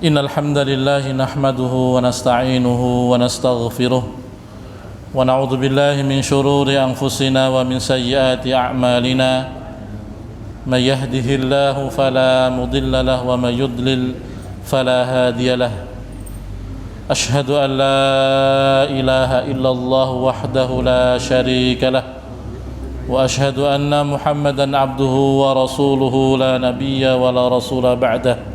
إن الحمد لله نحمده ونستعينه ونستغفره ونعوذ بالله من شرور أنفسنا ومن سيئات أعمالنا من يهده الله فلا مضل له ومن يضلل فلا هادي له أشهد أن لا إله إلا الله وحده لا شريك له وأشهد أن محمدا عبده ورسوله لا نبي ولا رسول بعده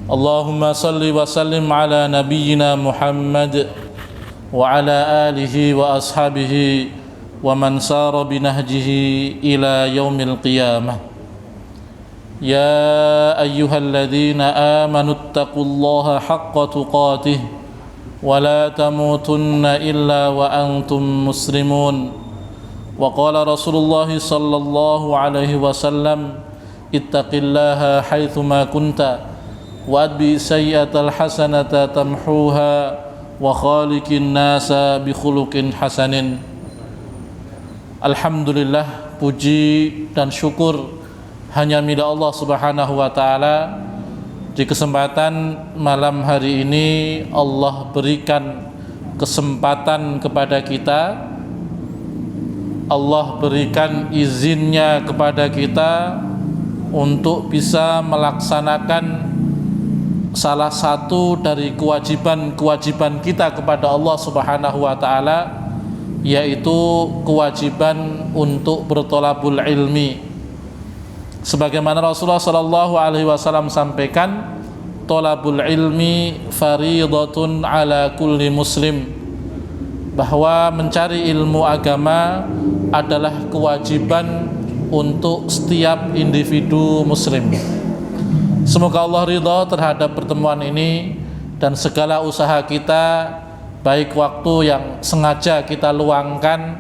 اللهم صل وسلم على نبينا محمد وعلى آله وأصحابه ومن سار بنهجه إلى يوم القيامة يا أيها الذين آمنوا اتقوا الله حق تقاته ولا تموتن إلا وأنتم مسلمون وقال رسول الله صلى الله عليه وسلم اتق الله حيثما كنت وأتبع السيئة الحسنة تمحوها وخالق الناس بخلق حسن. Alhamdulillah, puji dan syukur hanya milik Allah Subhanahu wa taala. Di kesempatan malam hari ini Allah berikan kesempatan kepada kita, Allah berikan izinnya kepada kita untuk bisa melaksanakan salah satu dari kewajiban-kewajiban kita kepada Allah Subhanahu wa taala, yaitu kewajiban untuk bertolabul ilmi. Sebagaimana Rasulullah sallallahu alaihi wasallam sampaikan, tolabul ilmi fariidatun ala kulli muslim, bahwa mencari ilmu agama adalah kewajiban untuk setiap individu muslim. Semoga Allah ridha terhadap pertemuan ini dan segala usaha kita, baik waktu yang sengaja kita luangkan,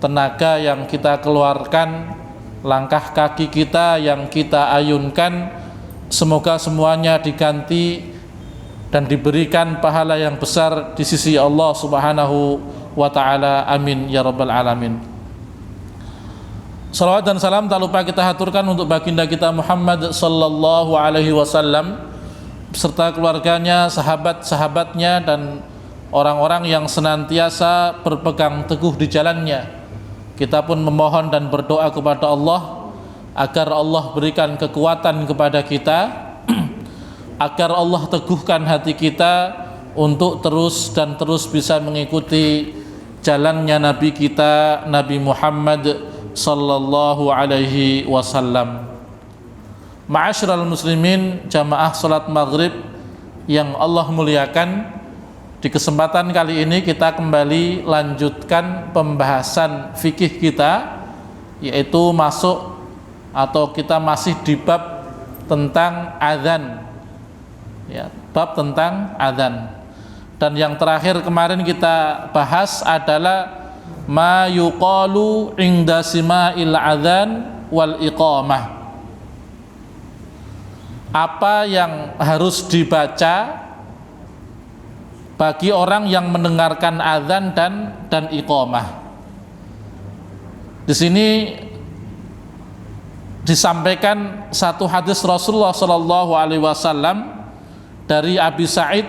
tenaga yang kita keluarkan, langkah kaki kita yang kita ayunkan, semoga semuanya diganti dan diberikan pahala yang besar di sisi Allah Subhanahu wa taala. Amin ya rabbal alamin. Salawat dan salam tak lupa kita haturkan untuk baginda kita Muhammad sallallahu alaihi wasallam beserta keluarganya, sahabat-sahabatnya dan orang-orang yang senantiasa berpegang teguh di jalannya. Kita pun memohon dan berdoa kepada Allah agar Allah berikan kekuatan kepada kita, agar Allah teguhkan hati kita untuk terus bisa mengikuti jalannya Nabi kita, Nabi Muhammad sallallahu alaihi wasallam. Ma'asyiral muslimin, jamaah salat maghrib yang Allah muliakan, di kesempatan kali ini kita kembali lanjutkan pembahasan fikih kita, yaitu masuk atau kita masih di bab tentang adzan, ya, bab tentang adzan. Dan yang terakhir kemarin kita bahas adalah ma yuqalu inda sima'il adzan wal iqamah, apa yang harus dibaca bagi orang yang mendengarkan adzan dan iqamah. Di sini disampaikan satu hadis Rasulullah sallallahu alaihi wasallam dari Abi Sa'id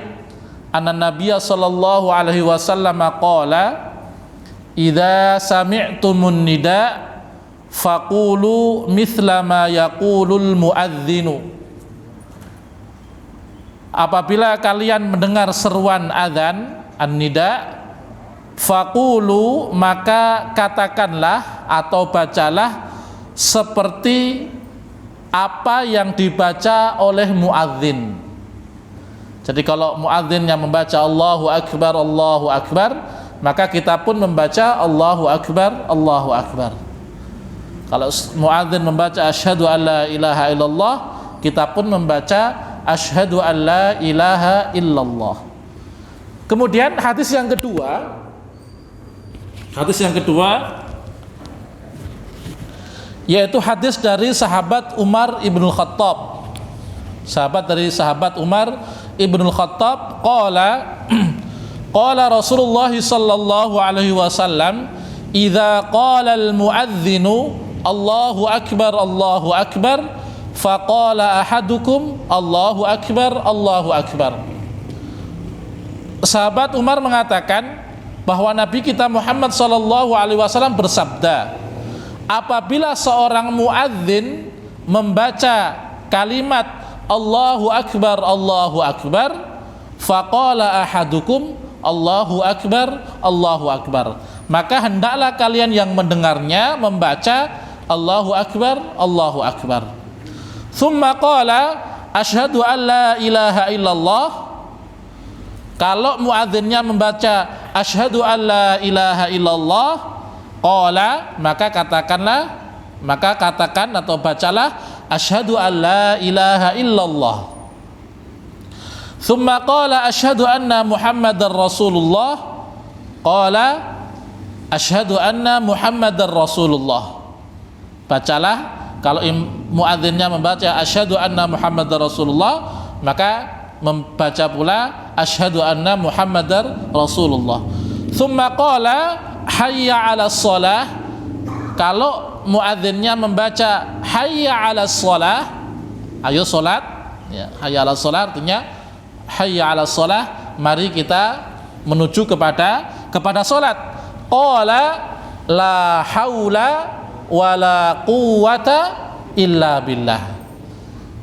anna Nabiyya sallallahu alaihi wasallam qala idza sami'tumun nida faqulu mithla ma yaqulul muadzinu. Apabila kalian mendengar seruan adzan an-nida, faqulu, maka katakanlah atau bacalah seperti apa yang dibaca oleh muadzin. Jadi kalau muadzin yang membaca Allahu akbar, maka kita pun membaca Allahu akbar, Allahu akbar. Kalau muadzin membaca asyhadu an la ilaha illallah, kita pun membaca asyhadu an la ilaha illallah. Kemudian hadis yang kedua yaitu hadis dari sahabat Umar ibn Khattab. Sahabat Umar ibn Khattab qala Rasulullah sallallahu alaihi wasallam idza qala al muadzinu Allahu akbar faqala ahadukum Allahu akbar, Allahu akbar. Sahabat Umar mengatakan bahwa Nabi kita Muhammad sallallahu alaihi wasallam bersabda, apabila seorang muadzin membaca kalimat Allahu akbar, Allahu akbar, faqala ahadukum Allahu akbar, Allahu akbar, maka hendaklah kalian yang mendengarnya membaca Allahu akbar, Allahu akbar. Tsumma qala asyhadu an la ilaha illallah. Kalau muadzinnya membaca asyhadu an la ilaha illallah, qala, maka katakan atau bacalah asyhadu an la ilaha illallah. Tsumma qala asyhadu anna Muhammadar Rasulullah, qala asyhadu anna Muhammadar Rasulullah. Bacalah, kalau muadzinnya membaca asyhadu anna Muhammadar Rasulullah, maka membaca pula asyhadu anna Muhammadar Rasulullah. Tsumma qala hayya 'alas shalah. Kalau muadzinnya membaca hayya 'alas shalah, ayo salat, ya, hayya 'alas shalah artinya hayya 'alas shalah, mari kita menuju kepada salat. Qala la haula wala quwwata illa billah.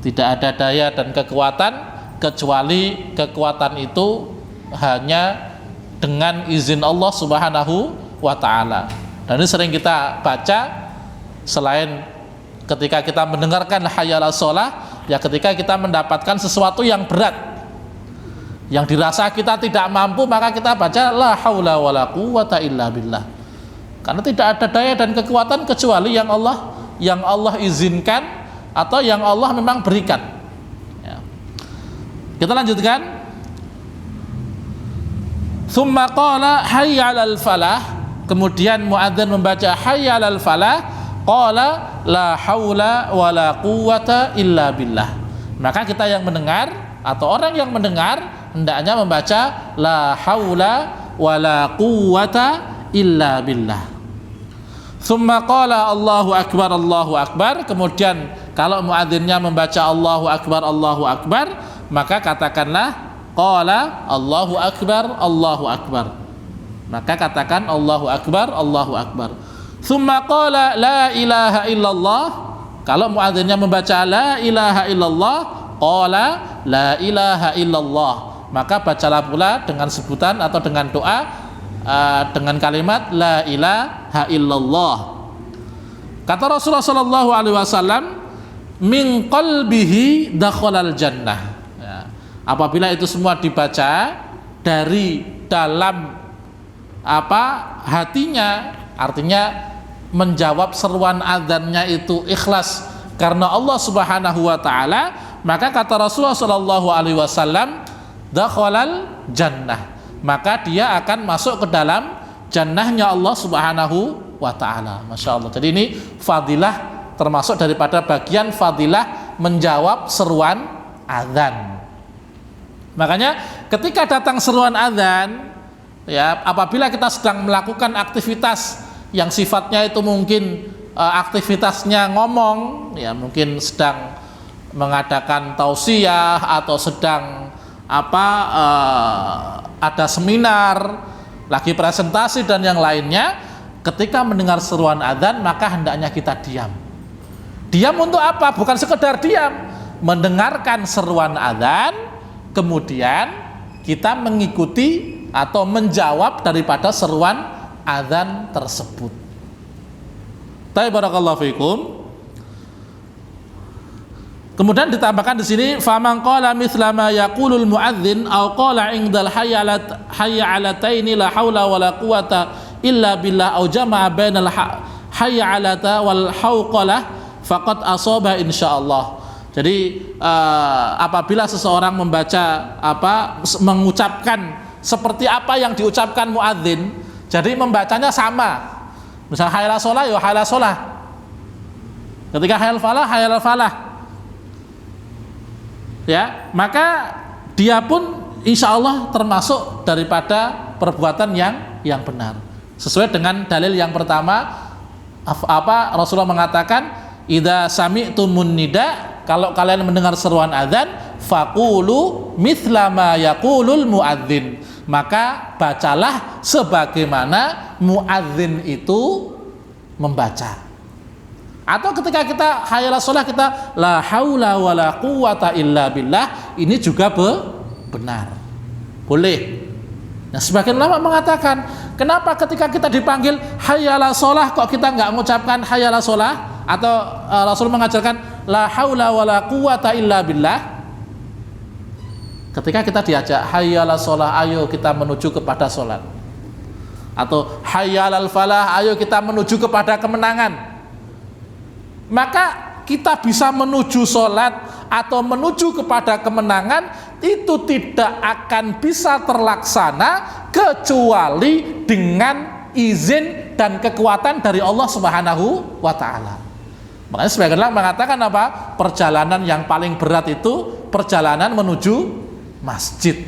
Tidak ada daya dan kekuatan kecuali kekuatan itu hanya dengan izin Allah Subhanahu wa ta'ala. Dan ini sering kita baca selain ketika kita mendengarkan hayya 'alas shalah, ya ketika kita mendapatkan sesuatu yang berat, yang dirasa kita tidak mampu, maka kita baca la haula wala quwwata illa billah. Karena tidak ada daya dan kekuatan kecuali yang Allah izinkan atau yang Allah memang berikan. Kita lanjutkan. Tsumma qala hayya 'alal falah. Kemudian muadzin membaca hayya 'alal falah, qala la haula wala quwwata illa billah. Maka kita yang mendengar atau orang yang mendengar hendaknya membaca la haula wala quwwata illa billah. Tsumma qala Allahu akbar, Allahu akbar. Kemudian kalau muadzinnya membaca Allahu akbar, Allahu akbar, maka katakanlah qala Allahu akbar, Allahu akbar. Maka katakan Allahu akbar, Allahu akbar. Tsumma qala la ilaha illallah. Kalau muadzinnya membaca la ilaha illallah, qala la ilaha illallah, maka bacalah pula dengan sebutan atau dengan doa dengan kalimat la ilaha illallah. Kata Rasulullah sallallahu alaihi wasallam, min qalbihi dakhalal jannah. Apabila itu semua dibaca dari dalam hatinya, artinya menjawab seruan adzannya itu ikhlas karena Allah Subhanahu wa taala, maka kata Rasulullah sallallahu alaihi wasallam, dakhalal jannah, maka dia akan masuk ke dalam jannahnya Allah Subhanahu wa taala. Masya Allah. Jadi ini fadilah, termasuk daripada bagian fadilah menjawab seruan adzan. Makanya ketika datang seruan adzan, ya, apabila kita sedang melakukan aktivitas yang sifatnya itu mungkin aktivitasnya ngomong, ya mungkin sedang mengadakan tausiah atau sedang ada seminar, lagi presentasi dan yang lainnya, ketika mendengar seruan adzan maka hendaknya kita diam. Diam untuk apa? Bukan sekedar diam, mendengarkan seruan adzan, kemudian kita mengikuti atau menjawab daripada seruan adzan tersebut. Barakallahu fikum. Kemudian ditambahkan di sini, faman qala mithla ma yaqulul muadzin aw qala indal hayya 'alataini la haula wala quwata illa billah aw jama'a bainal hayya 'alata wal hauqalah faqad asaba insyaallah. Jadi apabila seseorang membaca mengucapkan seperti apa yang diucapkan muadzin, jadi membacanya sama. Misal hayya 'alas shalah ya hayya 'alas shalah. Ketika hayya 'alal falah, hayya 'alal falah. Ya, maka dia pun insya Allah termasuk daripada perbuatan yang benar. Sesuai dengan dalil yang pertama, Rasulullah mengatakan, idza sami'tumun nida kalau kalian mendengar seruan azan, faqulu mithla ma yaqulul muadzin, maka bacalah sebagaimana muadzin itu membaca. Atau ketika kita hayya shalah kita la haula wala quwata illa billah, ini juga benar. Boleh. Nah, sebagian ulama mengatakan, kenapa ketika kita dipanggil hayya shalah kok kita enggak mengucapkan hayya shalah, atau Rasul mengajarkan la haula wala quwata illa billah. Ketika kita diajak hayya shalah, ayo kita menuju kepada salat. Atau hayya falah, ayo kita menuju kepada kemenangan. Maka kita bisa menuju sholat atau menuju kepada kemenangan itu tidak akan bisa terlaksana kecuali dengan izin dan kekuatan dari Allah Subhanahu wa Ta'ala. Makanya sebagian orang mengatakan apa? Perjalanan yang paling berat itu perjalanan menuju masjid.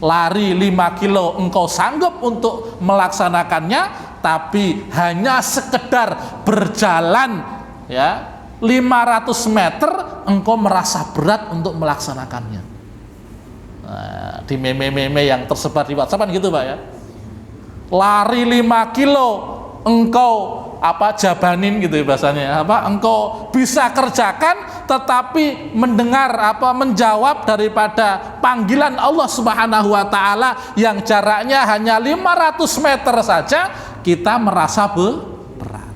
Lari 5 kilo engkau sanggup untuk melaksanakannya, tapi hanya sekedar berjalan ya 500 meter engkau merasa berat untuk melaksanakannya. Nah, di meme-meme yang tersebar di WhatsApp kan gitu Pak ya, lari 5 kilo engkau jabanin gitu ya bahasanya, engkau bisa kerjakan, tetapi mendengar menjawab daripada panggilan Allah Subhanahu wa Ta'ala yang jaraknya hanya 500 meter saja, kita merasa berat.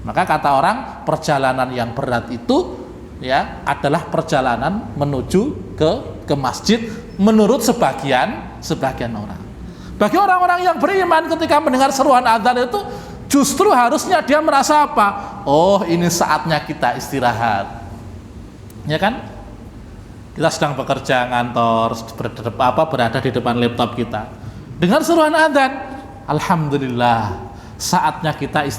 Maka kata orang, perjalanan yang berat itu ya adalah perjalanan menuju ke masjid menurut sebagian orang. Bagi orang-orang yang beriman, ketika mendengar seruan azan itu justru harusnya dia merasa apa? Oh, ini saatnya kita istirahat. Ya kan? Kita sedang bekerja ngantor, berada di depan laptop kita. Dengar seruan azan, alhamdulillah, saatnya kita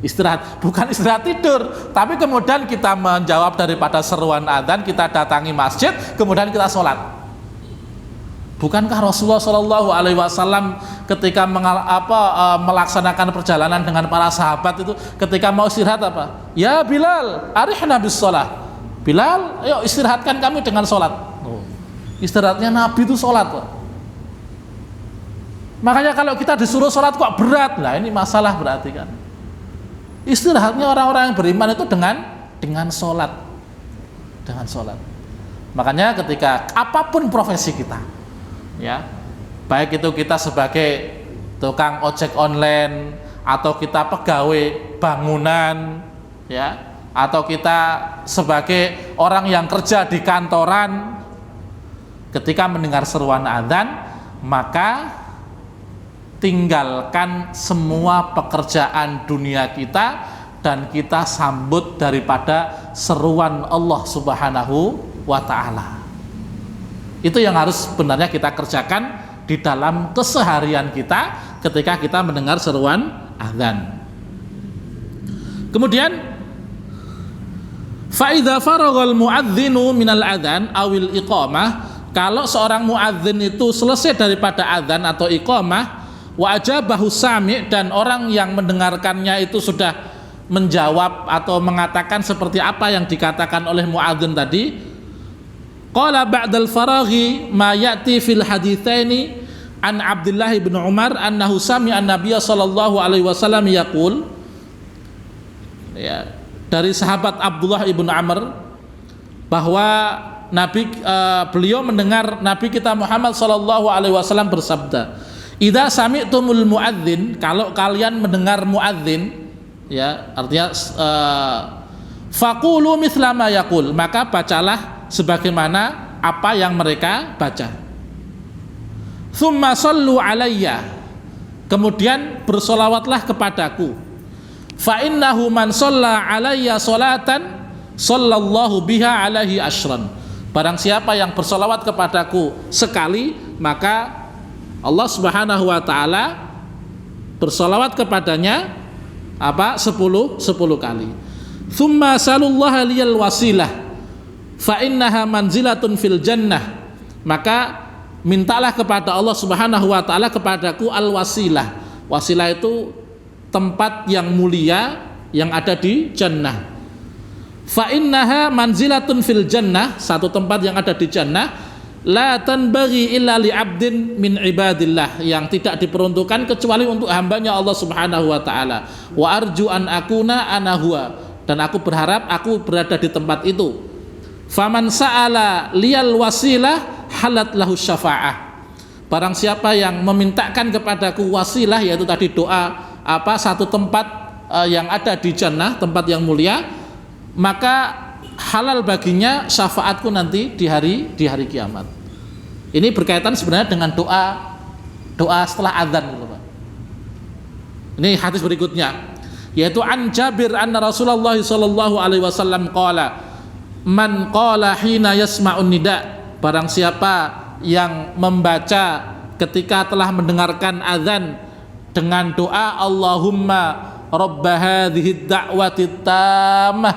istirahat, bukan istirahat tidur, tapi kemudian kita menjawab daripada seruan adzan, kita datangi masjid, kemudian kita sholat. Bukankah Rasulullah Shallallahu Alaihi Wasallam ketika melaksanakan perjalanan dengan para sahabat itu, ketika mau istirahat apa? Ya Bilal, arihna bis sholah. Bilal, ayo istirahatkan kami dengan sholat. Istirahatnya Nabi itu sholat. Makanya kalau kita disuruh sholat kok berat, lah ini masalah berarti kan. Istirahatnya orang-orang yang beriman itu dengan sholat, Makanya ketika apapun profesi kita, ya, baik itu kita sebagai tukang ojek online, atau kita pegawai bangunan, ya, atau kita sebagai orang yang kerja di kantoran, ketika mendengar seruan adzan, maka tinggalkan semua pekerjaan dunia kita dan kita sambut daripada seruan Allah Subhanahu wa Ta'ala. Itu yang harus sebenarnya kita kerjakan di dalam keseharian kita ketika kita mendengar seruan azan. Kemudian fa idza faraghal muadzinu minal adzan awil iqamah, kalau seorang muadzin itu selesai daripada azan atau iqamah, wa ajabahu sami', dan orang yang mendengarkannya itu sudah menjawab atau mengatakan seperti apa yang dikatakan oleh muadzin tadi, qala ba'dal faraghi ma ya'ti fil haditsaini an Abdullah bin Umar annahu sami'a an-nabiy sallallahu alaihi wasallam yaqul, ya, dari sahabat Abdullah ibn Amr bahwa beliau mendengar Nabi kita Muhammad sallallahu alaihi wasallam bersabda, idza sami'tumul muadzin, kalau kalian mendengar muadzin, ya, artinya faqulu mithla ma yaqul, maka bacalah sebagaimana apa yang mereka baca. Tsumma shallu alayya, kemudian bersolawatlah kepadaku. Fa innahu man shalla alayya sholatan sallallahu biha alaihi asyran, barang siapa yang bersolawat kepadaku sekali, maka Allah Subhanahu wa Ta'ala bersolawat kepadanya 10 kali. Tsumma salullaha liyal wasilah fa innaha manzilatun fil jannah, maka mintalah kepada Allah Subhanahu wa Ta'ala kepadaku al wasilah. Wasilah itu tempat yang mulia yang ada di jannah. Fa innaha manzilatun fil jannah, satu tempat yang ada di jannah, la tanbaghi illa li 'abdin min ibadillah, yang tidak diperuntukkan kecuali untuk hambanya Allah Subhanahu wa taala. Wa arju an akuna ana huwa, dan aku berharap aku berada di tempat itu. Faman sa'ala liyal wasilah halat lahu syafa'ah. Barang siapa yang memintakan kepadaku wasilah, yaitu tadi doa satu tempat yang ada di jannah, tempat yang mulia, maka halal baginya syafaatku nanti di hari kiamat. Ini berkaitan sebenarnya dengan doa setelah azan gitu, Pak. Ini hadis berikutnya, yaitu an Jabir anna Rasulullah sallallahu alaihi wasallam qala man qala hina yasma'un nida, barang siapa yang membaca ketika telah mendengarkan azan dengan doa Allahumma rabb hadhihi da'wati tammah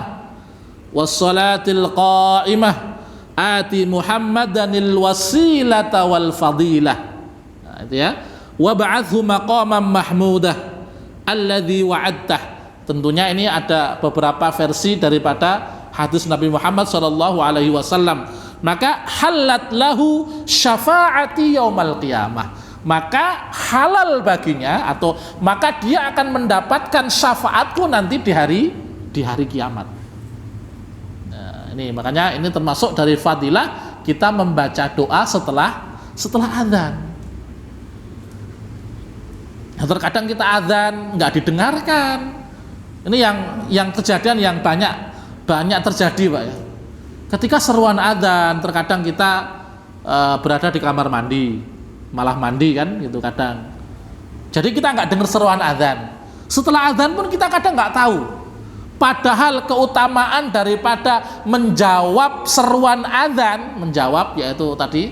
wassalatil qa'imah ati Muhammadanil wasilata wal fadilah. Nah, itu ya. Wa ba'athu maqaman mahmudah alladzi wa'adtah. Tentunya ini ada beberapa versi daripada hadis Nabi Muhammad sallallahu alaihi wasallam. Maka halat lahu syafaati yaumal qiyamah. Maka halal baginya, atau maka dia akan mendapatkan syafaatku nanti di hari kiamat. Ini makanya ini termasuk dari fadilah kita membaca doa setelah azan. Nah, terkadang kita azan nggak didengarkan. Ini yang kejadian yang banyak terjadi, Pak ya. Ketika seruan azan, terkadang kita berada di kamar mandi, malah mandi kan gitu kadang. Jadi kita nggak dengar seruan azan. Setelah azan pun kita kadang nggak tahu. Padahal keutamaan daripada menjawab seruan azan, yaitu tadi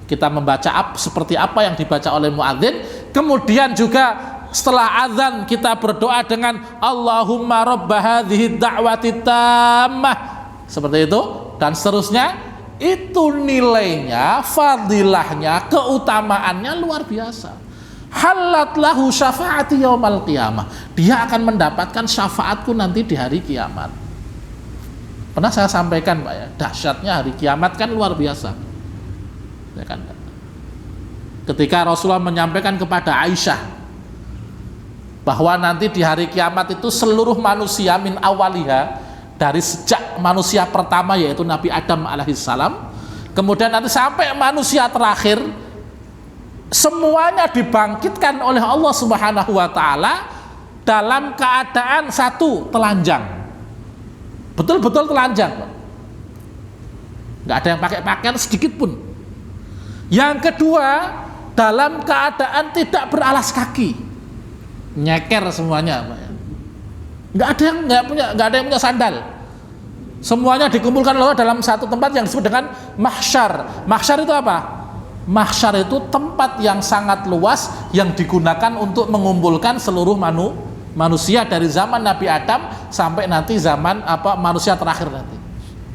kita membaca seperti apa yang dibaca oleh muadzin, kemudian juga setelah azan kita berdoa dengan Allahumma rabb hadhihi da'wati tammah, seperti itu dan seterusnya. Itu nilainya, fadilahnya, keutamaannya luar biasa. Halat lahu syafaati yaumal qiyamah, dia akan mendapatkan syafaatku nanti di hari kiamat. Pernah saya sampaikan, Pak ya, dahsyatnya hari kiamat kan luar biasa ya kan. Ketika Rasulullah menyampaikan kepada Aisyah bahwa nanti di hari kiamat itu seluruh manusia min awaliha, dari sejak manusia pertama yaitu Nabi Adam alaihissalam, kemudian nanti sampai manusia terakhir, semuanya dibangkitkan oleh Allah Subhanahu wa taala dalam keadaan satu, telanjang. Betul-betul telanjang, Pak. Nggak ada yang pakai pakaian sedikit pun. Yang kedua, dalam keadaan tidak beralas kaki. Nyeker semuanya, Pak. Nggak ada yang punya sandal. Semuanya dikumpulkan oleh Allah dalam satu tempat yang disebut dengan mahsyar. Mahsyar itu apa? Mahsyar itu tempat yang sangat luas yang digunakan untuk mengumpulkan seluruh manusia dari zaman Nabi Adam sampai nanti zaman manusia terakhir nanti.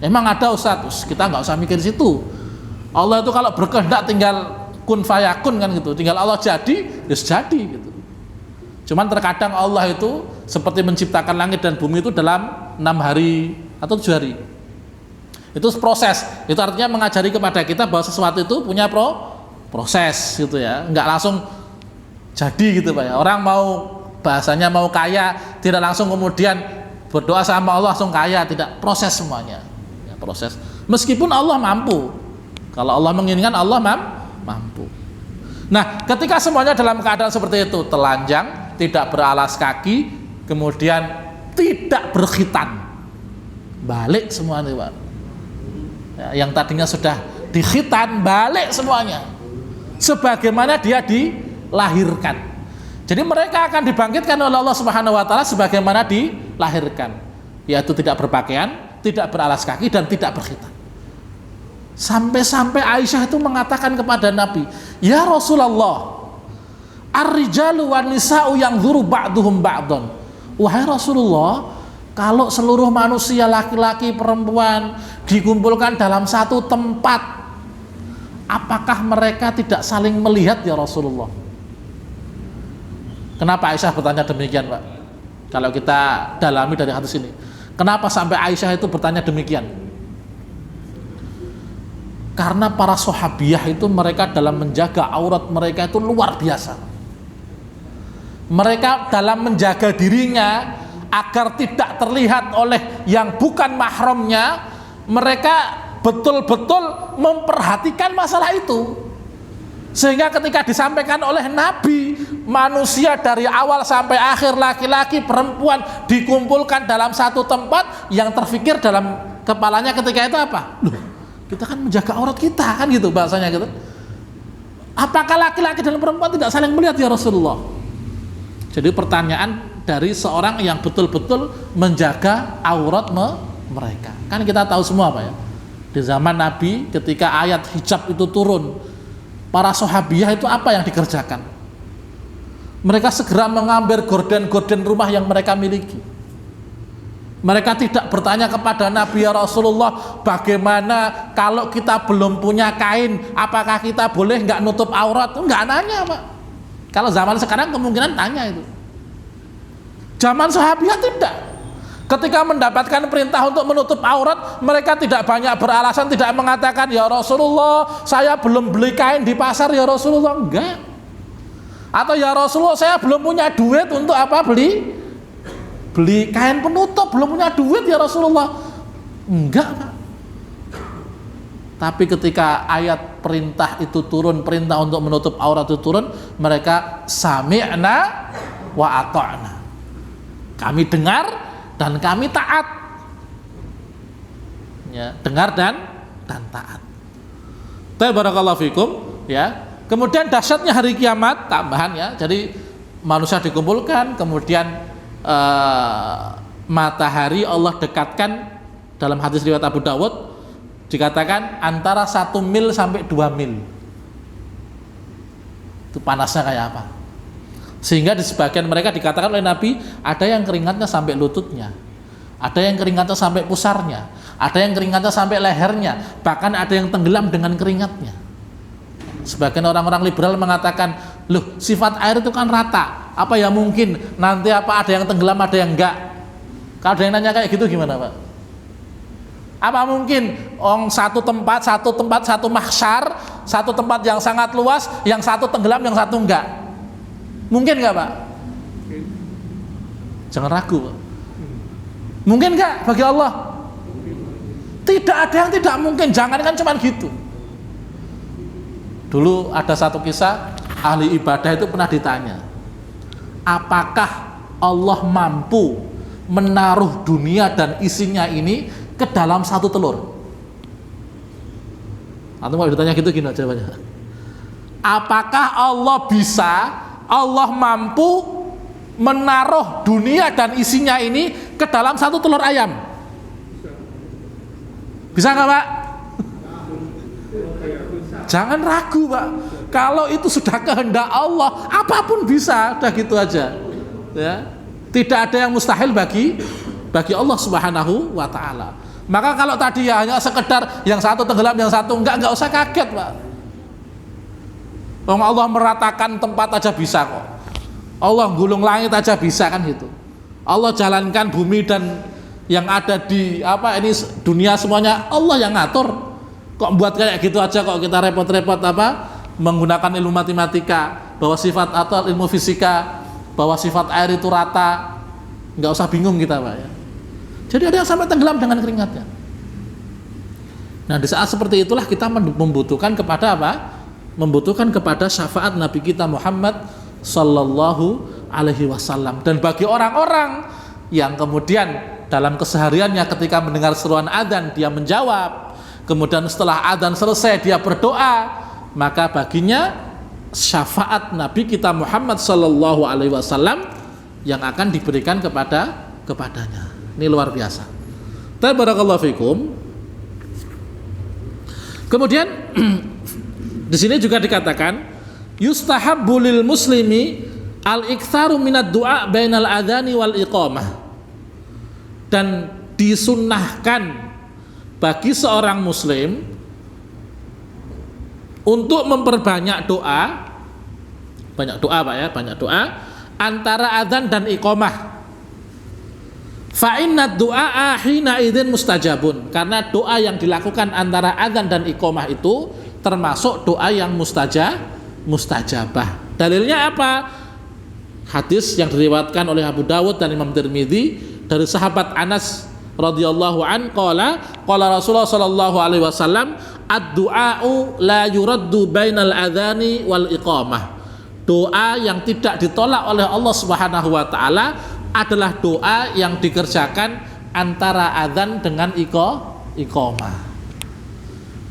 Emang ada Ustaz, kita nggak usah mikir situ. Allah itu kalau berkehendak tinggal kun fayakun kan gitu, tinggal Allah jadi, jadi gitu. Cuman terkadang Allah itu seperti menciptakan langit dan bumi itu dalam 6 hari atau 7 hari. Itu proses. Itu artinya mengajari kepada kita bahwa sesuatu itu punya proses gitu ya. Enggak langsung jadi gitu, Pak ya. Orang bahasanya mau kaya tidak langsung kemudian berdoa sama Allah langsung kaya, tidak, proses semuanya. Ya, proses. Meskipun Allah mampu. Kalau Allah menginginkan, Allah mampu. Nah, ketika semuanya dalam keadaan seperti itu, telanjang, tidak beralas kaki, kemudian tidak berkhitan. Balik semuanya, Pak. Ya, yang tadinya sudah dikhitan, balik semuanya sebagaimana dia dilahirkan. Jadi mereka akan dibangkitkan oleh Allah Subhanahu wa taala sebagaimana dilahirkan, yaitu tidak berpakaian, tidak beralas kaki dan tidak berkhitan. Sampai-sampai Aisyah itu mengatakan kepada Nabi, "Ya Rasulullah, ar-rijalu wan nisa'u yanzuru ba'duhum ba'dhan." Wahai Rasulullah, kalau seluruh manusia laki-laki perempuan dikumpulkan dalam satu tempat, apakah mereka tidak saling melihat ya Rasulullah? Kenapa Aisyah bertanya demikian, Pak? Kalau kita dalami dari hadis ini, Kenapa sampai Aisyah itu bertanya demikian? Karena para sahabiah itu mereka dalam menjaga aurat mereka itu luar biasa. Mereka dalam menjaga dirinya agar tidak terlihat oleh yang bukan mahramnya, mereka betul-betul memperhatikan masalah itu. Sehingga ketika disampaikan oleh Nabi, manusia dari awal sampai akhir, laki-laki, perempuan dikumpulkan dalam satu tempat, yang terfikir dalam kepalanya ketika itu apa? Loh, kita kan menjaga aurat kita, kan gitu bahasanya gitu. Apakah laki-laki dan perempuan tidak saling melihat ya Rasulullah? Jadi pertanyaan dari seorang yang betul-betul menjaga aurat mereka. Kan kita tahu semua Pak ya. Di zaman Nabi ketika ayat hijab itu turun, para sahabiah itu apa yang dikerjakan? Mereka segera mengambil gorden-gorden rumah yang mereka miliki. Mereka tidak bertanya kepada Nabi, ya Rasulullah, bagaimana kalau kita belum punya kain, apakah kita boleh nggak nutup aurat? Nggak nanya Pak. Kalau zaman sekarang kemungkinan tanya itu. Zaman sahabiah tidak. Ketika mendapatkan perintah untuk menutup aurat, mereka tidak banyak beralasan, tidak mengatakan, ya Rasulullah, saya belum beli kain di pasar ya Rasulullah, enggak. Atau ya Rasulullah, saya belum punya duit untuk apa beli kain penutup, belum punya duit ya Rasulullah, enggak Pak. Tapi ketika ayat perintah itu turun, perintah untuk menutup aurat itu turun, mereka sami'na wa ata'na. Kami dengar dan kami taat, ya, dengar dan taat. Barakallahu fikum, ya. Kemudian dahsyatnya hari kiamat, tambahan ya. Jadi manusia dikumpulkan, kemudian matahari Allah dekatkan, dalam hadis riwayat Abu Dawud dikatakan antara 1 mil sampai 2 mil. Itu panasnya kayak apa? Sehingga di sebagian mereka dikatakan oleh Nabi, ada yang keringatnya sampai lututnya, ada yang keringatnya sampai pusarnya, ada yang keringatnya sampai lehernya, bahkan ada yang tenggelam dengan keringatnya. Sebagian orang-orang liberal mengatakan, loh, sifat air itu kan rata, apa ya mungkin nanti apa ada yang tenggelam, ada yang enggak? Kalau ada yang nanya kayak gitu gimana Pak? Apa mungkin satu tempat, satu mahsyar, satu tempat yang sangat luas, yang satu tenggelam, yang satu enggak? Mungkin nggak Pak? Jangan ragu Pak. Mungkin nggak bagi Allah? Tidak ada yang tidak mungkin. Jangan kan cuma gitu. Dulu ada satu kisah, ahli ibadah itu pernah ditanya, apakah Allah mampu menaruh dunia dan isinya ini ke dalam satu telur? Atau mau ditanya gitu gini jawabannya. Apakah Allah mampu menaruh dunia dan isinya ini ke dalam satu telur ayam? Bisa nggak Pak? Jangan ragu Pak. Kalau itu sudah kehendak Allah, apapun bisa, udah gitu aja. Ya. Tidak ada yang mustahil bagi Allah Subhanahu wa Ta'ala. Maka kalau tadi ya hanya sekedar yang satu tenggelam, yang satu enggak usah kaget Pak. Allah meratakan tempat aja bisa kok. Allah gulung langit aja bisa kan gitu. Allah jalankan bumi dan yang ada di ini dunia semuanya Allah yang ngatur. Kok buat kayak gitu aja kok kita repot-repot menggunakan ilmu matematika bahwa sifat atau ilmu fisika bahwa sifat air itu rata. Nggak usah bingung kita Pak ya. Jadi ada yang sampai tenggelam dengan keringatnya. Nah di saat seperti itulah kita membutuhkan kepada membutuhkan kepada syafaat Nabi kita Muhammad Sallallahu Alaihi Wasallam. Dan bagi orang-orang yang kemudian dalam kesehariannya ketika mendengar seruan adzan dia menjawab, kemudian setelah adzan selesai dia berdoa, maka baginya syafaat Nabi kita Muhammad Sallallahu Alaihi Wasallam yang akan diberikan kepadanya. Ini luar biasa. Barakallahu fikum. Kemudian di sini juga dikatakan yustahabbu lil muslimi al-iktsaru minad du'a bainal adzani wal iqamah. Dan disunnahkan bagi seorang muslim untuk memperbanyak doa, banyak doa Pak ya, banyak doa antara adzan dan iqamah. Fa inna du'a hina idzin mustajabun, karena doa yang dilakukan antara adzan dan iqamah itu termasuk doa yang mustajabah. Dalilnya apa? Hadis yang diriwayatkan oleh Abu Dawud dan Imam Tirmidzi dari sahabat Anas radhiyallahu an qala Rasulullah sallallahu alaihi wasallam ad-du'a'u la yuraddu bainal adzani wal iqamah. Doa yang tidak ditolak oleh Allah Subhanahu wa taala adalah doa yang dikerjakan antara adzan dengan iqamah.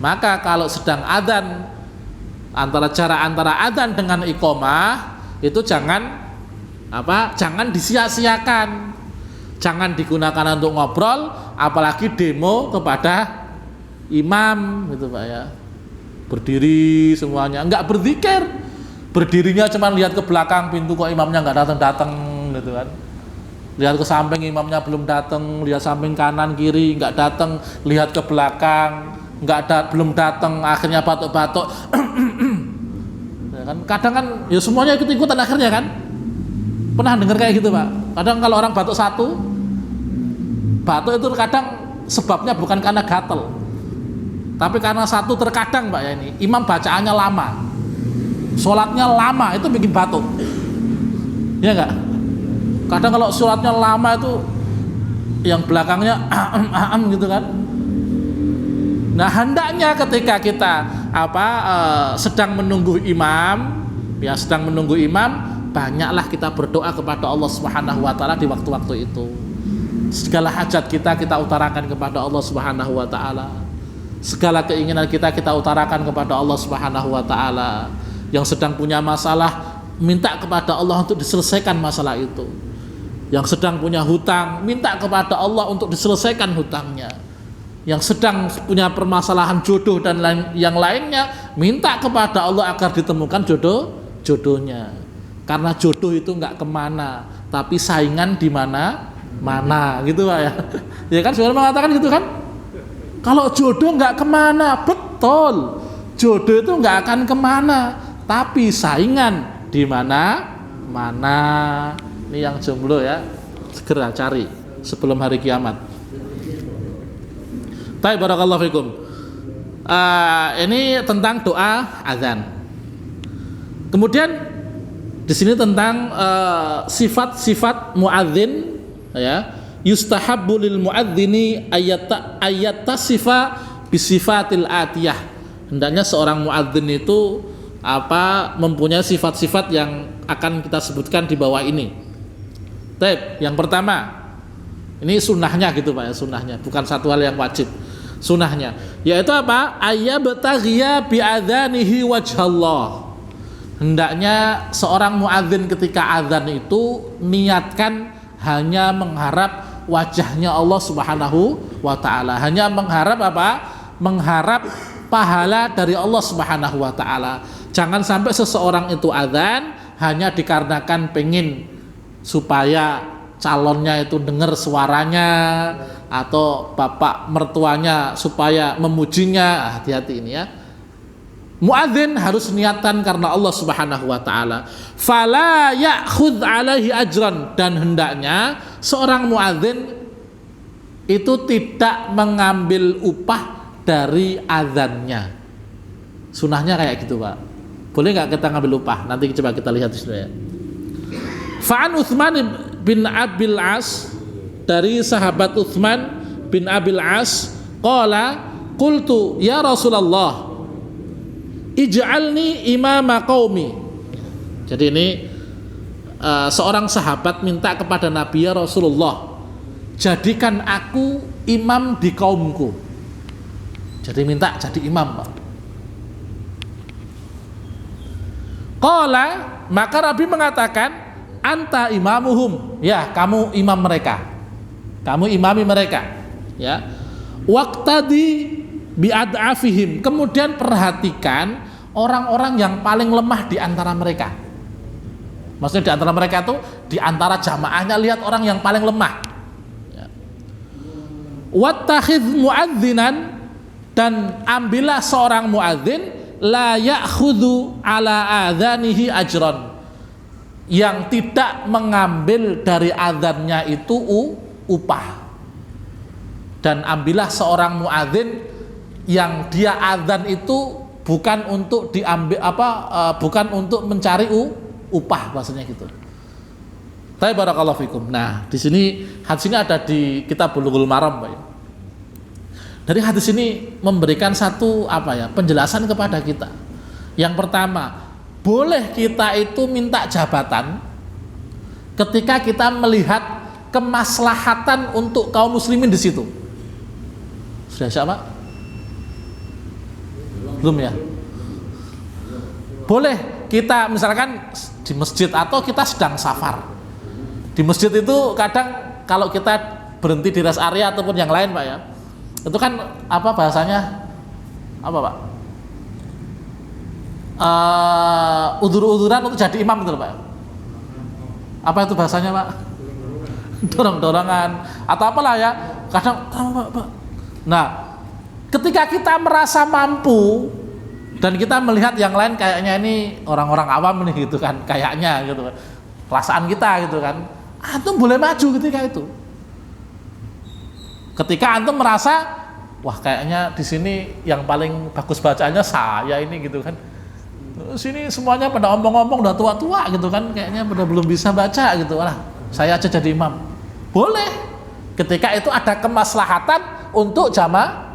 Maka kalau sedang adzan, antara adzan dengan iqamah itu jangan disia-siakan. Jangan digunakan untuk ngobrol, apalagi demo kepada imam gitu Pak ya. Berdiri semuanya, enggak berzikir. Berdirinya cuma lihat ke belakang pintu kok imamnya enggak datang-datang gitu kan. Lihat ke samping imamnya belum datang, lihat samping kanan kiri enggak datang, lihat ke belakang belum datang, akhirnya batuk-batuk. Ya kan? Kadang kan ya semuanya ikut-ikutan akhirnya kan. Pernah dengar kayak gitu Pak? Kadang kalau orang batuk itu kadang sebabnya bukan karena gatel, tapi karena terkadang Pak ya, ini imam bacaannya lama, sholatnya lama, itu bikin batuk. Ya enggak? Kadang kalau sholatnya lama itu yang belakangnya gitu kan. Nah hendaknya ketika kita sedang menunggu imam, banyaklah kita berdoa kepada Allah Subhanahu wa taala di waktu-waktu itu. Segala hajat kita utarakan kepada Allah Subhanahu wa taala. Segala keinginan kita utarakan kepada Allah Subhanahu wa taala. Yang sedang punya masalah, minta kepada Allah untuk diselesaikan masalah itu. Yang sedang punya hutang, minta kepada Allah untuk diselesaikan hutangnya. Yang sedang punya permasalahan jodoh dan yang lainnya, minta kepada Allah agar ditemukan jodohnya. Karena jodoh itu enggak kemana, tapi saingan di mana gitu Pak ya. Ya kan sebenarnya mengatakan gitu kan. Kalau jodoh enggak kemana, betul. Jodoh itu enggak akan kemana, tapi saingan di mana. Ini yang jomblo ya, segera cari sebelum hari kiamat. Baik, barakallahu fikum. Ini tentang doa azan. Kemudian di sini tentang sifat-sifat muadzin ya. Yustahabbu lil muadzini ayyatasifa bisifatil atiyah. Hendaknya seorang muadzin itu mempunyai sifat-sifat yang akan kita sebutkan di bawah ini. Baik, yang pertama, ini sunnahnya gitu Pak ya, sunnahnya, bukan satu hal yang wajib. Sunnahnya yaitu apa? Ayyabtaghiya bi'adzanihi wajhallah. Hendaknya seorang muadzin ketika azan itu niatkan hanya mengharap wajahnya Allah Subhanahu wa taala. Hanya mengharap mengharap pahala dari Allah Subhanahu wa taala. Jangan sampai seseorang itu azan hanya dikarenakan pengen supaya calonnya itu dengar suaranya atau bapak mertuanya supaya memujinya. Hati-hati ini ya. Muadzin harus niatan karena Allah Subhanahu wa taala. Fala ya'khudh 'alaihi ajran, dan hendaknya seorang muadzin itu tidak mengambil upah dari azannya. Sunahnya kayak gitu Pak. Boleh nggak kita ngambil upah? Nanti coba kita lihat di sini ya. Fa'an Utsman bin Abil As, dari sahabat Utsman bin Abil As, qala qultu ya Rasulullah ij'alni imama qaumi. Jadi ini seorang sahabat minta kepada Nabi, ya Rasulullah, jadikan aku imam di kaumku. Jadi minta jadi imam Pak. Qala, maka Nabi mengatakan, anta imamuhum, ya kamu imam mereka, kamu imami mereka ya. Waqtadi bi'ad'afihim, kemudian perhatikan orang-orang yang paling lemah di antara mereka. Maksudnya di antara mereka itu, di antara jamaahnya, lihat orang yang paling lemah ya. Wattakhidh muadzinan, dan ambillah seorang muadzin la ya'khudhu ala adzanihi ajran, yang tidak mengambil dari adzannya itu upah. Dan ambillah seorang muadzin yang dia adzan itu bukan untuk diambil bukan untuk mencari upah, bahasanya gitu. Tapi barakallahu fikum. Nah, di sini hadis ini ada di kitab Bulughul Maram, Pak. Dari hadis ini memberikan satu penjelasan kepada kita. Yang pertama, boleh kita itu minta jabatan ketika kita melihat kemaslahatan untuk kaum muslimin di situ. Sudah siapa? Belum ya? Boleh kita misalkan di masjid atau kita sedang safar. Di masjid itu kadang kalau kita berhenti di rest area ataupun yang lain, Pak ya. Itu kan bahasanya Pak? Udur-uduran untuk jadi imam gitu, Pak. Apa itu bahasanya, Pak? Dorong-dorongan atau apalah ya. Kadang Pak. Nah, ketika kita merasa mampu dan kita melihat yang lain kayaknya ini orang-orang awam nih gitu kan, kayaknya gitu kan, perasaan kita gitu kan, antum boleh maju ketika itu. Ketika antum merasa, wah kayaknya di sini yang paling bagus bacaannya saya ini gitu kan, sini semuanya pada omong-omong udah tua-tua gitu kan, kayaknya pada belum bisa baca gitu, lah saya aja jadi imam. Boleh, ketika itu ada kemaslahatan untuk jamaah.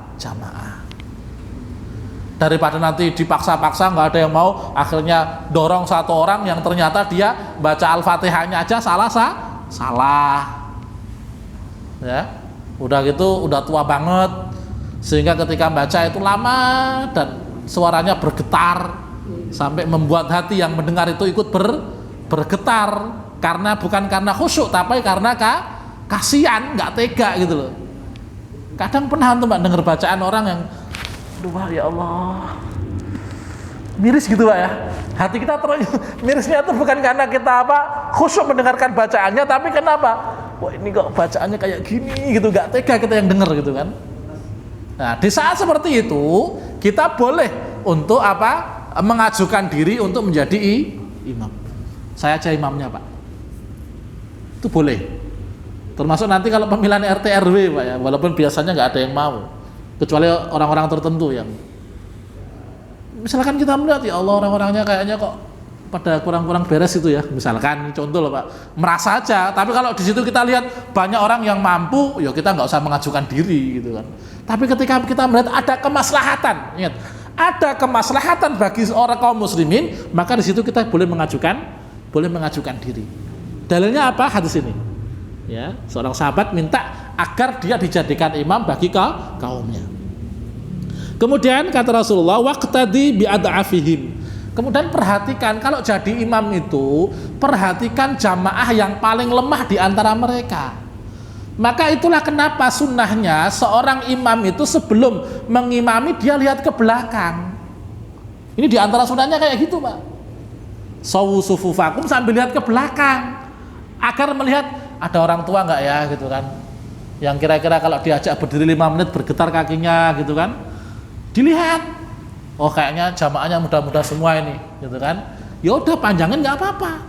Daripada nanti dipaksa-paksa nggak ada yang mau, akhirnya dorong satu orang yang ternyata dia baca Al-Fatihahnya aja salah. Ya, udah gitu udah tua banget sehingga ketika baca itu lama dan suaranya bergetar sampai membuat hati yang mendengar itu ikut bergetar bukan karena khusyuk tapi karena kasihan, nggak tega gitu loh. Kadang pernah tuh Mbak dengar bacaan orang yang aduh ya Allah, miris gitu Pak ya. Hati kita mirisnya itu bukan karena kita khusyuk mendengarkan bacaannya, tapi kenapa? Wah ini kok bacaannya kayak gini gitu, nggak tega kita yang dengar gitu kan. Nah di saat seperti itu kita boleh untuk mengajukan diri untuk menjadi imam. Saya aja imamnya Pak. Itu boleh. Termasuk nanti kalau pemilihan RT RW Pak ya, walaupun biasanya nggak ada yang mau, kecuali orang-orang tertentu yang misalkan kita melihat ya Allah orang-orangnya kayaknya kok pada kurang-kurang beres itu ya, misalkan contoh loh Pak, merasa aja. Tapi kalau di situ kita lihat banyak orang yang mampu, ya kita nggak usah mengajukan diri gitu kan. Tapi ketika kita melihat ada kemaslahatan, ingat ada kemaslahatan bagi orang kaum muslimin, maka di situ kita boleh mengajukan diri. Dalilnya apa? Hadis ini. Ya, seorang sahabat minta agar dia dijadikan imam bagi kaumnya. Kemudian kata Rasulullah, waqtadi bi'ad'afihim. Kemudian perhatikan kalau jadi imam itu, perhatikan jamaah yang paling lemah di antara mereka. Maka itulah kenapa sunnahnya seorang imam itu sebelum mengimami dia lihat ke belakang. Ini di antara sunnahnya kayak gitu Pak. Sawu sufufakum sambil lihat ke belakang agar melihat ada orang tua nggak ya gitu kan, yang kira-kira kalau diajak berdiri 5 menit bergetar kakinya gitu kan, dilihat oh kayaknya jamaahnya muda-muda semua ini gitu kan, ya udah panjangin nggak apa-apa.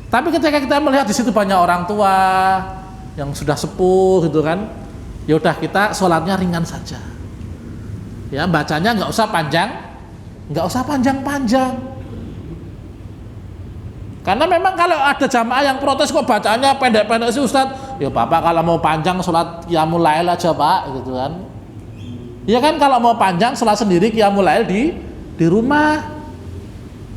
Tapi ketika kita melihat di situ banyak orang tua yang sudah sepuh gitu kan, ya udah kita sholatnya ringan saja ya, bacanya nggak usah panjang-panjang. Karena memang kalau ada jamaah yang protes kok bacaannya pendek-pendek sih Ustadz, ya Bapak kalau mau panjang sholat qiyamul lail aja Pak gitu kan. Ya kan kalau mau panjang sholat sendiri qiyamul lail di rumah.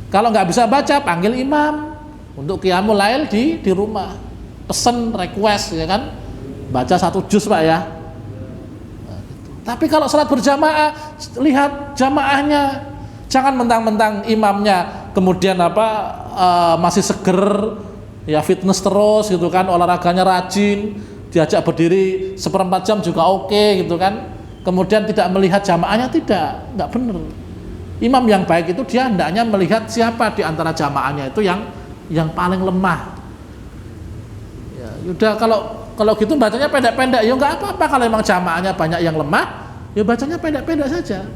Kalau nggak bisa baca panggil imam untuk qiyamul lail di rumah. Pesen request ya kan, baca 1 juz Pak ya. Nah, gitu. Tapi kalau sholat berjamaah lihat jamaahnya, jangan mentang-mentang imamnya kemudian masih seger ya, fitness terus gitu kan, olahraganya rajin, diajak berdiri 1/4 jam juga oke gitu kan, kemudian tidak melihat jamaahnya, nggak benar. Imam yang baik itu dia hendaknya melihat siapa di antara jamaahnya itu yang paling lemah. Ya udah kalau gitu bacanya pendek-pendek ya nggak apa-apa. Kalau memang jamaahnya banyak yang lemah ya bacanya pendek-pendek saja.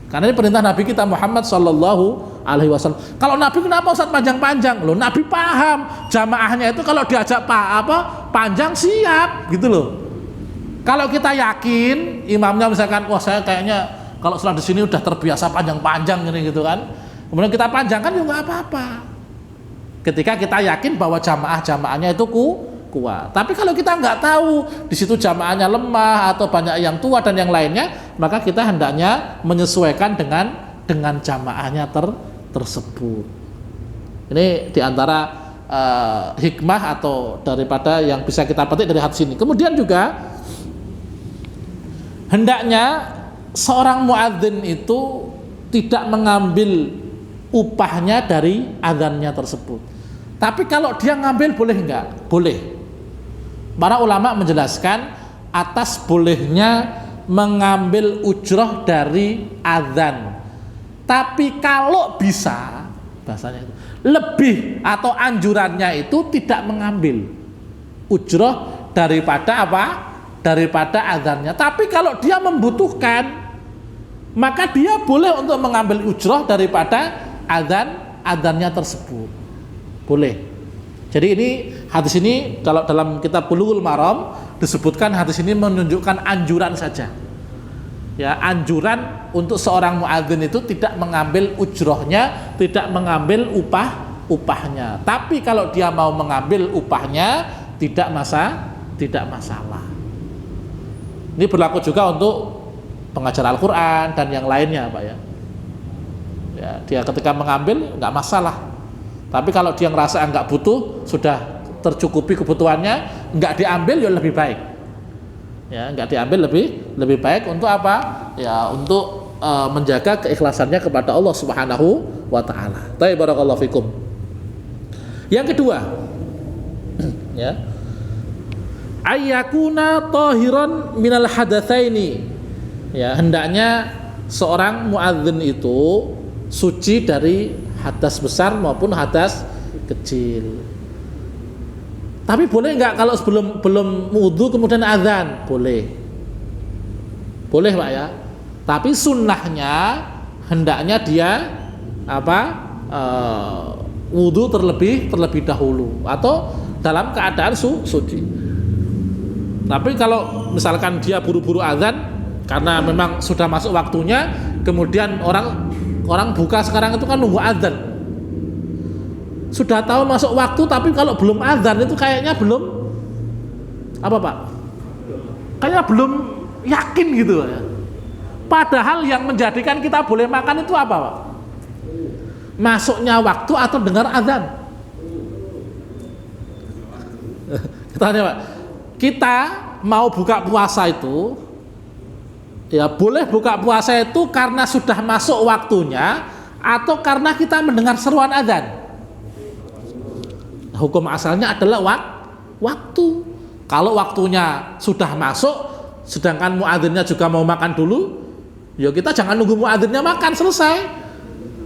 Karena ini perintah Nabi kita Muhammad sallallahu Alaihi Wasallam. Kalau Nabi kenapa Ustaz panjang-panjang? Loh, Nabi paham jamaahnya itu kalau diajak panjang siap gitu loh. Kalau kita yakin imamnya misalkan, wah saya kayaknya kalau sholat di sini udah terbiasa panjang-panjang gitu kan, kemudian kita panjangkan juga nggak apa-apa. Ketika kita yakin bahwa jamaahnya itu kuat. Tapi kalau kita nggak tahu di situ jamaahnya lemah atau banyak yang tua dan yang lainnya, maka kita hendaknya menyesuaikan dengan jamaahnya tersebut. Ini diantara hikmah atau daripada yang bisa kita petik dari hadis ini. Kemudian juga hendaknya seorang muadzin itu tidak mengambil upahnya dari adzannya tersebut. Tapi kalau dia ngambil boleh enggak? Boleh. Para ulama menjelaskan atas bolehnya mengambil ujroh dari adzan. Tapi kalau bisa, bahasanya itu lebih atau anjurannya itu tidak mengambil ujroh daripada apa? Daripada adzannya. Tapi kalau dia membutuhkan, maka dia boleh untuk mengambil ujroh daripada adzannya tersebut. Boleh. Jadi ini hadis ini kalau dalam kitab Bulughul Maram disebutkan hadis ini menunjukkan anjuran saja. Ya, anjuran untuk seorang muadzin itu tidak mengambil ujrohnya, tidak mengambil upahnya. Tapi kalau dia mau mengambil upahnya tidak masalah. Ini berlaku juga untuk pengajar Al-Qur'an dan yang lainnya, Pak ya. Ya, dia ketika mengambil nggak masalah. Tapi kalau dia ngerasa nggak butuh, sudah tercukupi kebutuhannya, nggak diambil ya lebih baik. Ya, nggak diambil lebih baik untuk apa? Ya, untuk menjaga keikhlasannya kepada Allah Subhanahu wa taala. Baik, barakallahu fikum. Yang kedua, ya. Ayyakuna tahiran minal hadatsaini. Ya, hendaknya seorang muadzin itu suci dari hadas besar maupun hadas kecil. Tapi boleh nggak kalau belum wudhu kemudian azan? Boleh, Pak ya. Tapi sunnahnya hendaknya dia wudhu terlebih dahulu atau dalam keadaan suci. Tapi kalau misalkan dia buru-buru azan karena memang sudah masuk waktunya, kemudian orang buka sekarang itu kan nunggu azan. Sudah tahu masuk waktu, tapi kalau belum azan itu kayaknya belum Pak? Kayaknya belum yakin gitu ya. Padahal yang menjadikan kita boleh makan itu apa, Pak? Masuknya waktu atau dengar azan? Kita tanya, Pak. Kita mau buka puasa itu, ya boleh buka puasa itu karena sudah masuk waktunya atau karena kita mendengar seruan azan. Hukum asalnya adalah waktu. Kalau waktunya sudah masuk, sedangkan muadzinnya juga mau makan dulu, ya kita jangan nunggu muadzinnya makan selesai.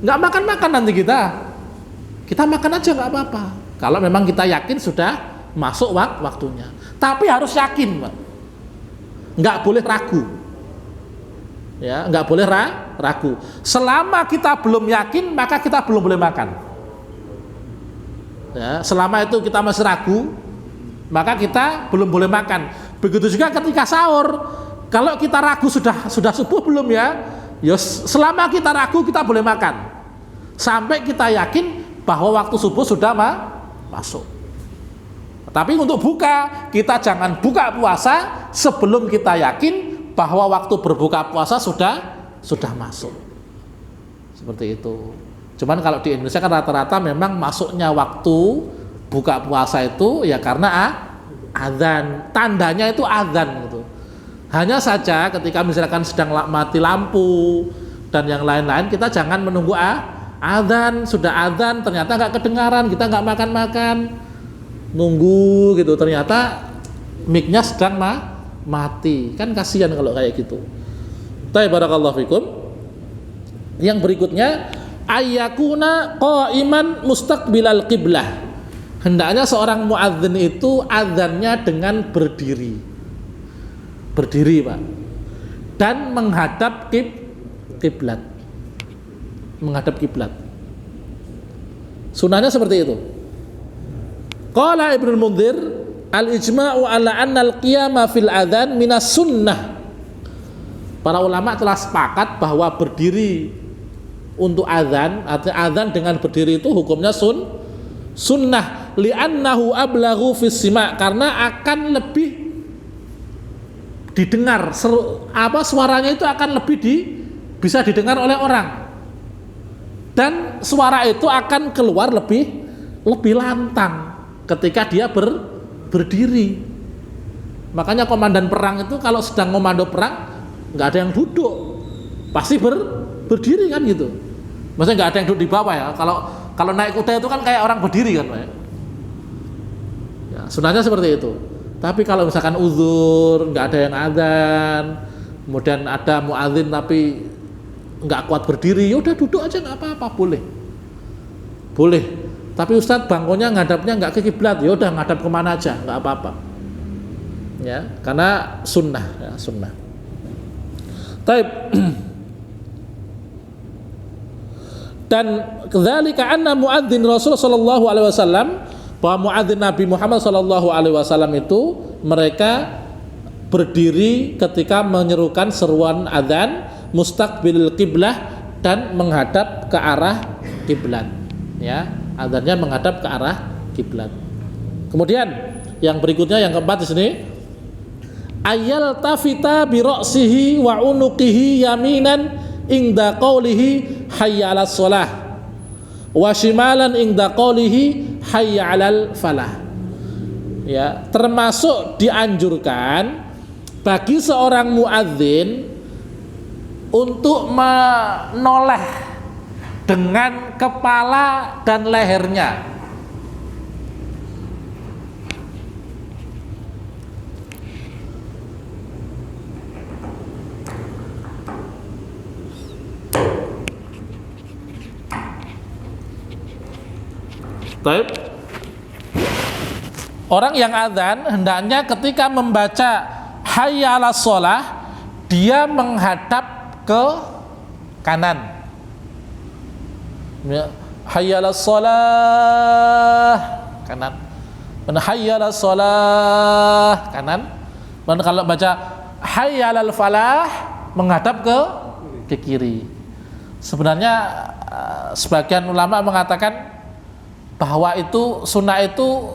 Nggak makan nanti kita makan aja nggak apa-apa. Kalau memang kita yakin sudah masuk waktunya. Tapi harus yakin, Pak. Nggak boleh ragu. Ya, nggak boleh ragu. Selama kita belum yakin, maka kita belum boleh makan. Ya, selama itu kita masih ragu, maka kita belum boleh makan. Begitu juga ketika sahur. Kalau kita ragu sudah subuh belum ya? Ya, selama kita ragu kita boleh makan. Sampai kita yakin bahwa waktu subuh sudah masuk. Tapi untuk buka, kita jangan buka puasa sebelum kita yakin bahwa waktu berbuka puasa sudah masuk. Seperti itu. Cuman kalau di Indonesia kan rata-rata memang masuknya waktu buka puasa itu ya karena azan. Tandanya itu azan gitu. Hanya saja ketika misalkan sedang mati lampu dan yang lain-lain, kita jangan menunggu azan. Sudah azan ternyata nggak kedengaran, kita nggak makan-makan, nunggu gitu, ternyata mic-nya sedang mati, kan kasihan kalau kayak gitu. Baik, barakallahu fikum. Yang berikutnya, ayyakuna qaiman mustaqbilal qiblah. Hendaknya seorang muadzin itu azannya dengan berdiri, Pak, dan menghadap kiblat. Sunnahnya seperti itu. Qala Ibnu Mundzir al-ijma'u ala anna al-qiyama fil adzan minas sunnah. Para ulama telah sepakat bahwa berdiri untuk azan, artinya azan dengan berdiri itu hukumnya sunnah, li'annahu ablaghu fis sima', karena akan lebih didengar, suaranya itu akan lebih bisa didengar oleh orang, dan suara itu akan keluar lebih lantang ketika dia berdiri. Makanya komandan perang itu kalau sedang komando perang nggak ada yang duduk, pasti berdiri kan gitu. Maksudnya nggak ada yang duduk di bawah ya. Kalau naik kuda itu kan kayak orang berdiri kan, Pak. Ya, sunnahnya seperti itu. Tapi kalau misalkan uzur, nggak ada yang adzan, kemudian ada muadzin tapi nggak kuat berdiri, ya udah duduk aja, nggak apa-apa, boleh. Tapi Ustadz bangkunya ngadapnya nggak ke kiblat, ya udah ngadap kemana aja, nggak apa-apa. Ya, karena sunnah. Taib. Dan kadzalika anna muadzin Rasul sallallahu alaihi wasallam, bahwa muadzin Nabi Muhammad sallallahu alaihi wasallam itu mereka berdiri ketika menyerukan seruan adzan mustaqbilil qiblah, dan menghadap ke arah kiblat. Ya, adzannya menghadap ke arah kiblat. Kemudian yang berikutnya, yang keempat di sini, ayal tafita bi ra'sihi wa unuqihi yaminan inda qawlihi hayya 'alas shalah wa shimalan inda qawlihi hayya 'alal falah. Ya, termasuk dianjurkan bagi seorang muadzin untuk menoleh dengan kepala dan lehernya. Baik. Orang yang adzan hendaknya ketika membaca hayya 'alas shalah dia menghadap ke kanan. Hayya 'alas shalah kanan. Hayya 'alas shalah kanan. Dan kalau baca hayya 'alal falah menghadap ke kiri. Sebenarnya sebagian ulama mengatakan bahwa itu sunnah itu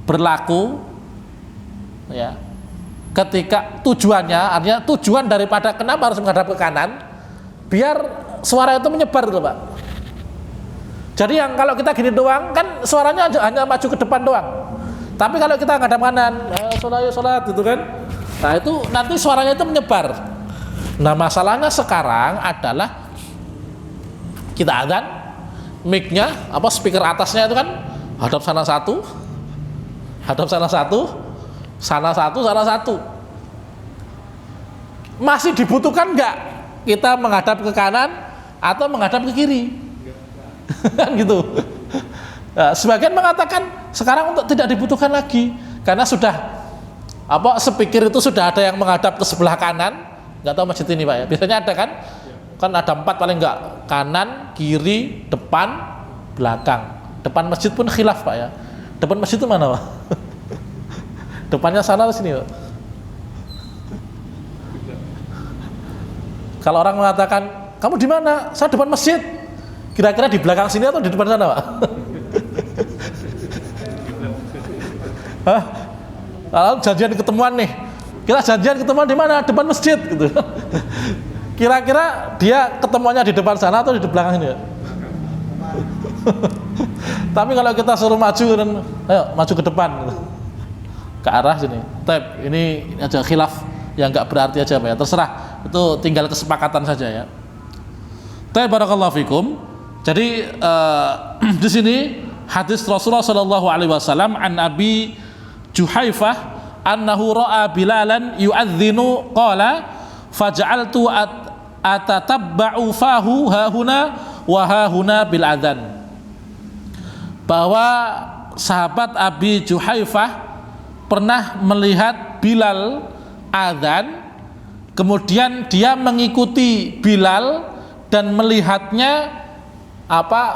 berlaku ya ketika tujuannya, artinya tujuan daripada kenapa harus menghadap ke kanan, biar suara itu menyebar gitu, Pak. Jadi yang kalau kita gini doang kan suaranya hanya maju ke depan doang, tapi kalau kita menghadap kanan, sholat gitu kan, nah itu nanti suaranya itu menyebar. Nah masalahnya sekarang adalah kita adzan, mic-nya speaker atasnya itu kan hadap sana satu, sana satu. Masih dibutuhkan nggak kita menghadap ke kanan atau menghadap ke kiri? Kan gitu. Nah, sebagian mengatakan sekarang untuk tidak dibutuhkan lagi karena sudah speaker itu sudah ada yang menghadap ke sebelah kanan. Nggak tahu masjid ini, Pak ya. Biasanya ada kan? Kan ada 4 paling nggak, kanan, kiri, depan, belakang. Depan masjid pun khilaf, Pak ya. Depan masjid itu mana, Pak? Depannya sana atau sini, Pak? Kalau orang mengatakan, kamu di mana? Saya depan masjid. Kira-kira di belakang sini atau di depan sana, Pak? Hah? Kalau janjian ketemuan nih, kita janjian ketemuan di mana? Depan masjid, gitu. Kira-kira dia ketemuannya di depan sana atau di belakang ini, ya? Tapi kalau kita suruh maju dan ayo maju ke depan, gitu, ke arah sini. Ini aja khilaf yang nggak berarti aja, Pak ya. Terserah, itu tinggal kesepakatan saja ya. Barakallahu fikum. Jadi di sini hadis Rasulullah sallallahu alaihi wasallam an Abi Juhaifah annahu ra'a Bilalan yu'adzinu qala faj'altu atatabba'u fahu hahuna wa hahuna bil adzan. Bahwa sahabat Abi Juhaifah pernah melihat Bilal adzan, kemudian dia mengikuti Bilal dan melihatnya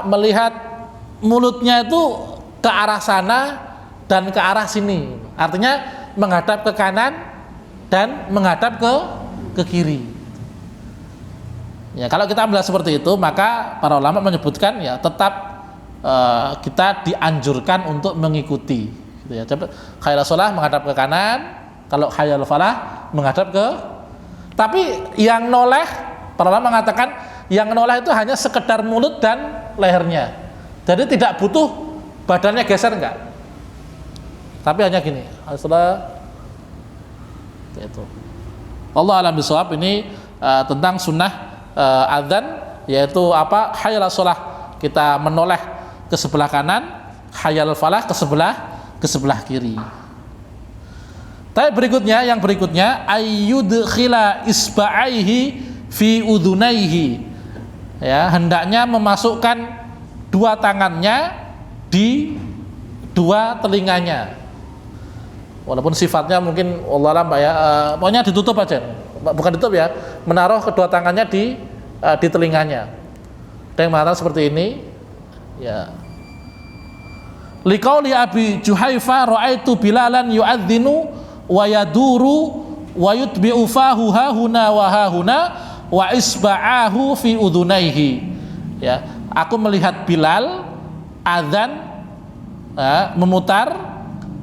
melihat mulutnya itu ke arah sana dan ke arah sini. Artinya menghadap ke kanan dan menghadap ke kiri. Ya, kalau kita melihat seperti itu, maka para ulama menyebutkan ya tetap kita dianjurkan untuk mengikuti. Gitu ya. Hayya shalah menghadap ke kanan, kalau hayya falah menghadap ke. Tapi yang noleh, para ulama mengatakan yang noleh itu hanya sekedar mulut dan lehernya. Jadi tidak butuh badannya geser, enggak. Tapi hanya gini, salah itu. Allah alam bisawab. Ini tentang sunnah adzan, yaitu hayya shalah kita menoleh ke sebelah kanan, hayya falah ke sebelah kiri. Tapi yang berikutnya ayyudkhila isba'aihi fi udhunaihi, ya, hendaknya memasukkan dua tangannya di dua telinganya. Walaupun sifatnya mungkin Allah alam ya, pokoknya ditutup aja, bukan ditutup ya, menaruh kedua tangannya di telinganya. Ada yang mengatakan seperti ini, ya. Liqauli Abi Juhaifa ra'aitu Bilalan yu'adzinu wa yaduru wa yutbi'u fahu hahuna wa hahuna wa isba'ahu fi udhunaihi. Ya, aku melihat Bilal azan, memutar,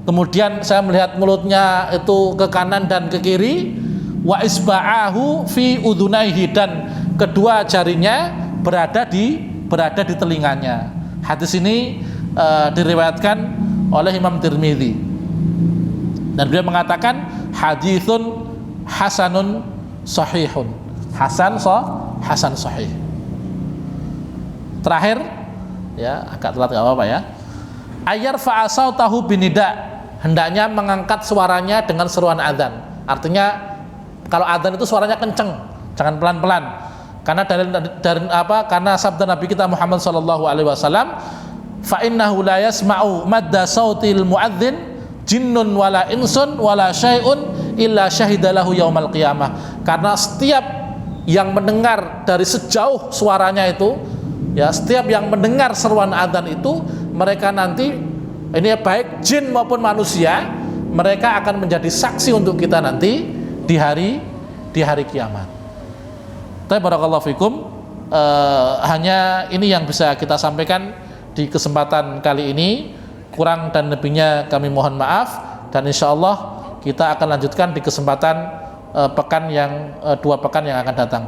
kemudian saya melihat mulutnya itu ke kanan dan ke kiri, wa isba'ahu fi udhunaihi, dan kedua jarinya berada di telinganya. Hadis ini diriwayatkan oleh Imam Tirmidzi, dan beliau mengatakan haditsun hasanun sahihun, hasan sahih. Terakhir, ya agak telat nggak apa-apa ya, ayar fa'asau tahu binida, hendaknya mengangkat suaranya dengan seruan adzan. Artinya kalau adzan itu suaranya kenceng, jangan pelan-pelan. Karena karena sabda Nabi kita Muhammad sallallahu alaihi wasallam, fa innahu la yasma'u madda sautil muadzin jinnun wala insun wala syai'un illa syahidalahu yaumal qiyamah. Karena setiap yang mendengar dari sejauh suaranya itu, ya, setiap yang mendengar seruan adzan itu, mereka nanti, ini baik jin maupun manusia, mereka akan menjadi saksi untuk kita nanti di hari kiamat. Tapi barakallahu fikum, hanya ini yang bisa kita sampaikan di kesempatan kali ini. Kurang dan lebihnya kami mohon maaf, dan insyaallah kita akan lanjutkan di kesempatan dua pekan yang akan datang.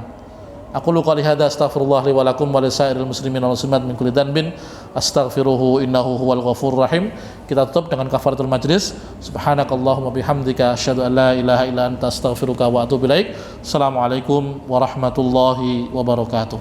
Aku qouli hadza astaghfirullah li wa lakum wa lisairil muslimin wal muslimat min kulli dhanbin astaghfiruhu innahu huwal ghafurur rahim. Kita tutup dengan kafaratul majlis. Subhanakallahumma bihamdika asyhadu an la ilaha illa anta astaghfiruka wa atubu ilaik. Assalamualaikum warahmatullahi wabarakatuh.